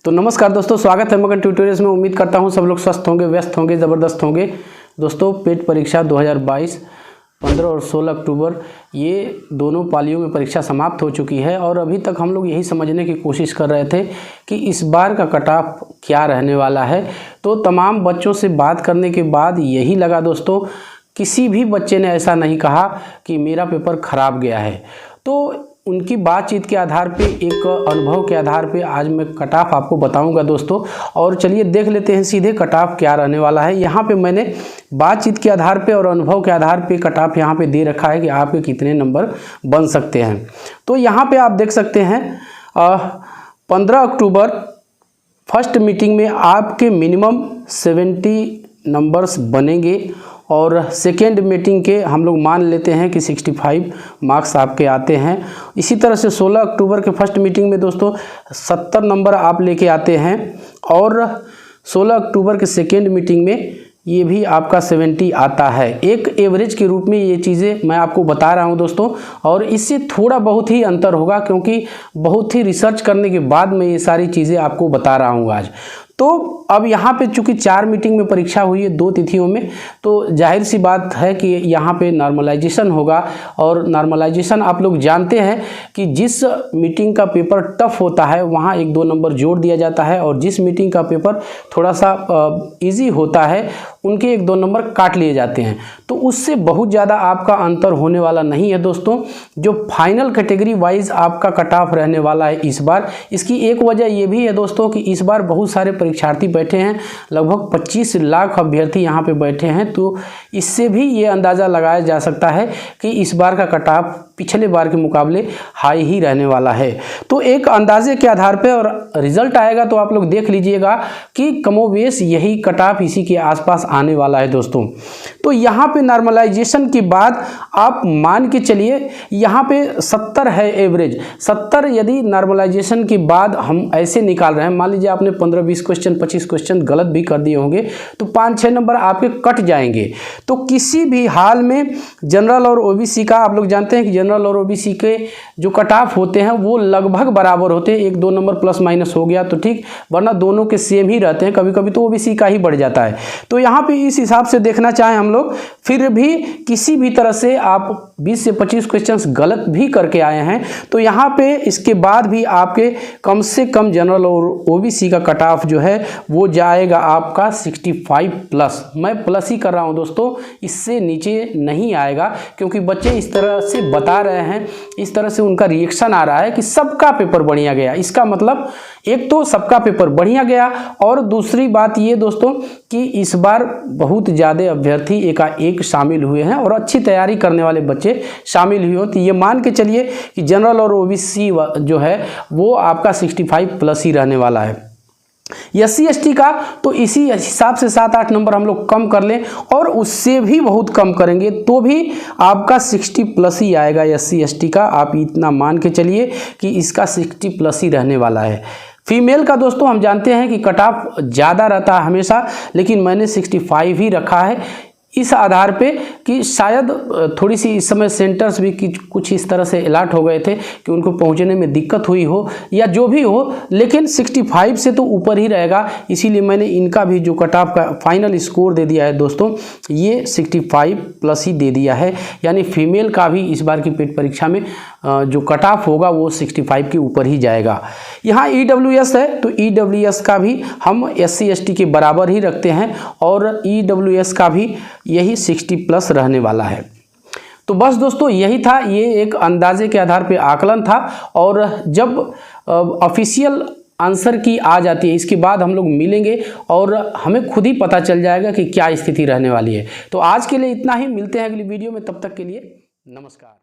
तो नमस्कार दोस्तों, स्वागत है मगन ट्यूटोरियल्स में। उम्मीद करता हूं सब लोग स्वस्थ होंगे, व्यस्त होंगे, ज़बरदस्त होंगे। दोस्तों, पेट परीक्षा 2022 15 और 16 अक्टूबर ये दोनों पालियों में परीक्षा समाप्त हो चुकी है और अभी तक हम लोग यही समझने की कोशिश कर रहे थे कि इस बार का कट ऑफ क्या रहने वाला है। तो तमाम बच्चों से बात करने के बाद यही लगा दोस्तों, किसी भी बच्चे ने ऐसा नहीं कहा कि मेरा पेपर ख़राब गया है। तो उनकी बातचीत के आधार पे, एक अनुभव के आधार पे आज मैं कट ऑफ आपको बताऊंगा दोस्तों। और चलिए देख लेते हैं सीधे कट ऑफ क्या रहने वाला है। यहाँ पे मैंने बातचीत के आधार पे और अनुभव के आधार पे कट ऑफ यहाँ पे दे रखा है कि आपके कितने नंबर बन सकते हैं। तो यहाँ पे आप देख सकते हैं 15 अक्टूबर फर्स्ट मीटिंग में आपके मिनिमम 70 नंबर्स बनेंगे और सेकेंड मीटिंग के हम लोग मान लेते हैं कि 65 मार्क्स आपके आते हैं। इसी तरह से 16 अक्टूबर के फर्स्ट मीटिंग में दोस्तों 70 नंबर आप लेके आते हैं और 16 अक्टूबर के सेकेंड मीटिंग में ये भी आपका 70 आता है। एक एवरेज के रूप में ये चीज़ें मैं आपको बता रहा हूँ दोस्तों, और इससे थोड़ा बहुत ही अंतर होगा क्योंकि बहुत ही रिसर्च करने के बाद मैं ये सारी चीज़ें आपको बता रहा हूँ आज। तो अब यहाँ पे चूँकि 4 मीटिंग में परीक्षा हुई है 2 तिथियों में, तो जाहिर सी बात है कि यहाँ पे नॉर्मलाइजेशन होगा। और नॉर्मलाइजेशन आप लोग जानते हैं कि जिस मीटिंग का पेपर टफ होता है वहाँ 1-2 नंबर जोड़ दिया जाता है और जिस मीटिंग का पेपर थोड़ा सा इजी होता है उनके 1-2 नंबर काट लिए जाते हैं। तो उससे बहुत ज़्यादा आपका अंतर होने वाला नहीं है दोस्तों। जो फाइनल कैटेगरी वाइज आपका कट ऑफ रहने वाला है इस बार, इसकी एक वजह ये भी है दोस्तों कि इस बार बहुत सारे परीक्षार्थी बैठे हैं, लगभग 25 लाख अभ्यर्थी यहाँ पे बैठे हैं। तो इससे भी ये अंदाज़ा लगाया जा सकता है कि इस बार का कट ऑफ पिछले बार के मुकाबले हाई ही रहने वाला है। तो एक अंदाजे के आधार पे और रिजल्ट आएगा तो आप लोग देख लीजिएगा कि कमोवेश यही कट ऑफ इसी के आसपास आने वाला है दोस्तों। तो यहाँ पे नॉर्मलाइजेशन के बाद आप मान के चलिए यहाँ पे 70 है एवरेज। 70 यदि नॉर्मलाइजेशन के बाद हम ऐसे निकाल रहे हैं, मान लीजिए आपने 15-20 क्वेश्चन 25 क्वेश्चन गलत भी कर दिए होंगे तो 5-6 नंबर आपके कट जाएंगे। तो किसी भी हाल में जनरल और ओबीसी का आप लोग जानते हैं कि जनरल और ओबीसी के जो कट ऑफ होते हैं वो लगभग बराबर होते हैं। 1-2 नंबर प्लस माइनस हो गया तो ठीक, वरना दोनों के सेम ही रहते हैं। कभी कभी तो ओबीसी का ही बढ़ जाता है। तो यहाँ पे इस हिसाब से देखना चाहें हम लोग, फिर भी किसी भी तरह से आप 20 से 25 क्वेश्चंस गलत भी करके आए हैं तो यहाँ पे इसके बाद भी आपके कम से कम जनरल और ओबीसी का कट ऑफ जो है वो जाएगा आपका 65 प्लस। मैं प्लस ही कर रहा हूँ दोस्तों, इससे नीचे नहीं आएगा क्योंकि बच्चे इस तरह से बता रहे हैं, इस तरह से उनका रिएक्शन आ रहा है कि सबका पेपर बढ़िया गया। इसका मतलब एक तो सबका पेपर बढ़िया गया और दूसरी बात ये दोस्तों कि इस बार बहुत ज़्यादा अभ्यर्थी एकाएक शामिल हुए हैं और अच्छी तैयारी करने वाले बच्चे शामिल हुए। तो ये मान के चलिए कि जनरल और ओबीसी जो है वो आपका 65 प्लस ही रहने वाला है। SC ST का तो इसी हिसाब से 7-8 नंबर हम लोग कम कर लें और उससे भी बहुत कम करेंगे तो भी आपका 60 प्लस ही आएगा। SC ST का आप इतना मान के चलिए कि इसका 60 प्लस ही रहने वाला है। फीमेल का दोस्तों हम जानते हैं कि कट ऑफ ज़्यादा रहता है हमेशा, लेकिन मैंने 65 ही रखा है इस आधार पे कि शायद थोड़ी सी इस समय सेंटर्स भी कुछ इस तरह से अलर्ट हो गए थे कि उनको पहुंचने में दिक्कत हुई हो या जो भी हो, लेकिन 65 से तो ऊपर ही रहेगा। इसीलिए मैंने इनका भी जो कट ऑफ का फाइनल स्कोर दे दिया है दोस्तों, ये 65 प्लस ही दे दिया है। यानी फीमेल का भी इस बार की पेट परीक्षा में जो कट ऑफ होगा वो 65 के ऊपर ही जाएगा। यहाँ EWS है तो EWS का भी हम SC ST के बराबर ही रखते हैं और EWS का भी यही 60 प्लस रहने वाला है। तो बस दोस्तों यही था, ये एक अंदाजे के आधार पे आकलन था। और जब ऑफिशियल आंसर की आ जाती है इसके बाद हम लोग मिलेंगे और हमें खुद ही पता चल जाएगा कि क्या स्थिति रहने वाली है। तो आज के लिए इतना ही, मिलते हैं अगली वीडियो में, तब तक के लिए नमस्कार।